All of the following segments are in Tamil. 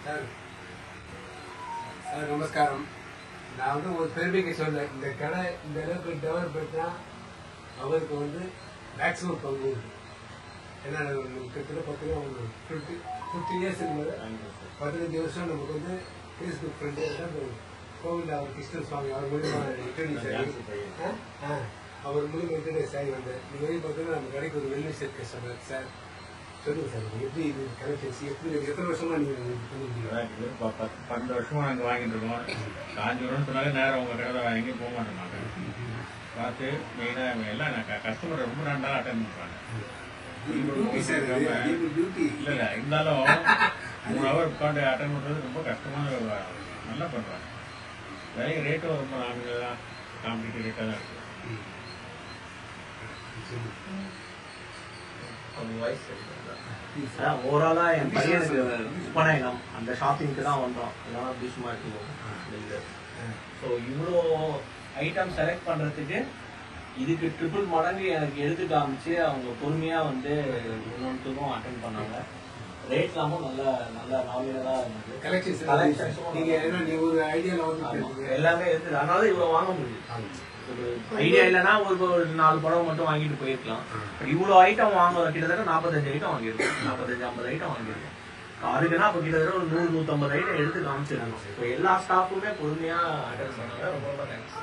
சார் சார் நமஸ்காரம். நான் வந்து ஒரு பெருமைக்கு சொல்றேன், இந்த கடை இந்த அளவுக்கு டெவலப் பண்ணா அவருக்கு வந்து மேக்ஸிமம் பங்கு உண்டு. ஏன்னா கிட்டத்தட்ட பார்த்தீங்கன்னா ஒரு 50 இயர்ஸ் இருக்கும்போது 15 வருஷம் நமக்கு வந்து ஃபேஸ்புக் ஃப்ரெண்டு கோவில் அவர் கிருஷ்ண சுவாமி அவர் மூலியமாக இன்ட்ரடியூஸ் ஆகி அவர் மூலியமாக இன்ட்ரடியூஸ் ஆகி வந்தேன். இது வரைக்கும் பார்த்தீங்கன்னா நம்ம கடைக்கு ஒரு வெல்னஸ் கஸ்டமர் சார். சொல்லுங்க சார், எப்படி இது கலெக்ஷன்ஸ் எப்படி எத்தனை வருஷமா நீங்க பண்ணிருக்கீங்க? 12 வருஷமா நாங்க வாங்கிட்டு இருக்கோம். காஞ்சிபுரம் சொன்னாலே நேரம் உங்க கடை எங்கேயும் போக மாட்டோம். நாங்க பார்த்து மெயினா எல்லாம் கஸ்டமர் ரொம்ப நல்லா அட்டன் பண்றாங்க. இல்ல இல்ல இருந்தாலும் 3 ஹவர் உட்காந்து அட்டன் பண்றது ரொம்ப கஷ்டமான விவகாரம். நல்லா பண்றாங்க. வேலைக்கு ரேட்டும் ரொம்ப நாங்கள் காம்படிட்டிவ் ரேட்டாக தான் இருக்கு. ஓவராலா என் பையனுக்கு உபநயனம் அந்த ஷாப்பிங்க்கு தான் வந்தோம். இதெல்லாம் பீஷ்மா இருக்கு. ஸோ இவ்வளோ ஐட்டம் செலக்ட் பண்ணுறதுக்கு இதுக்கு ட்ரிபிள் மடங்கு எனக்கு எடுத்து காமிச்சு அவங்க பொறுமையாக வந்து இன்னொன்றுக்கும் அட்டென்ட் பண்ணாங்க. ரேட்லாமும் நல்ல நல்ல நாமினலாக இருந்தது. கலெக்ஷன்ஸும் எல்லாமே இருக்குது. அதனால இவ்வளோ வாங்க முடியுது. ஒரு ஐடியா இல்லைன்னா ஒரு 4 படம் மட்டும் வாங்கிட்டு போயிருக்கலாம். இவ்வளோ ஐட்டம் வாங்குறோம். கிட்டத்தட்ட 45 ஐட்டம் வாங்கியிருக்கோம். 45-50 ஐட்டம் வாங்கியிருக்கோம். அதுக்குன்னா இப்போ கிட்டத்தட்ட ஒரு 100-150 ஐட்டம் எடுத்து காமிச்சிருக்கோம். இப்போ எல்லா ஸ்டாஃபுமே பொறுமையாக அட்டென்ட் பண்ணாங்க. ரொம்ப ரொம்ப தேங்க்ஸ்.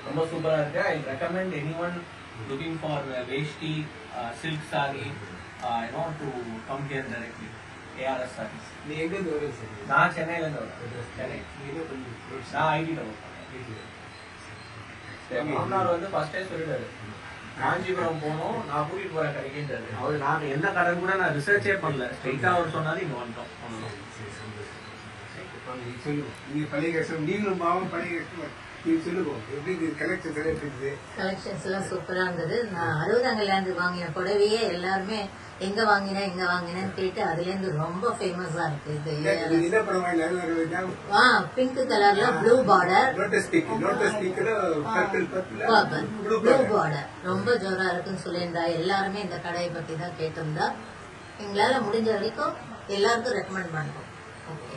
ரொம்ப சூப்பராக இருக்கு. I recommend any one looking for veshti silk sari to come here directly. ARS saris. நீ எங்கேருந்து வரீங்க சார்? நான் சென்னையிலேருந்து வரேன். சென்னை. நான் ஐடியில் ஒர்க் பண்ணேன். மாமனார் வந்து ஃபர்ஸ்டே சொல்லிட்டாரு, காஞ்சிபுரம் போனோம், நான் கூட்டிட்டு போறேன் கடைக்கின்றாரு. அவர் நாங்க என்ன கடன் கூட நான் ரிசர்ச்சே பண்ணல, ஸ்ட்ரைட்டா அவர் சொன்னாரு இங்க வந்துட்டோம். நீங்க பழைய கஷ்டம், நீங்களும் மாவும் பழைய கஷ்டம், நீங்க சொல்லுவோம் எப்படி கலெக்ஷன்ஸ் எல்லாம் இருக்குது? கலெக்ஷன்ஸ் எல்லாம் சூப்பரா இருந்தது. நான் 60 வாங்கின புடவையே எல்லாருமே எங்க வாங்கினேன்னு கேட்டு அதுல இருந்து ரொம்ப ஃபேமஸா இருக்கு. இது பிங்க் கலர்ல ப்ளூ பார்டர், ப்ளூ பார்டர் ரொம்ப ஜோரா இருக்குன்னு சொல்லியிருந்தா. எல்லாருமே இந்த கடையை பத்தி தான் கேட்டிருந்தா. எங்களால முடிஞ்ச வரைக்கும் எல்லாருக்கும் ரெக்கமெண்ட் பண்றோம். ஓகே.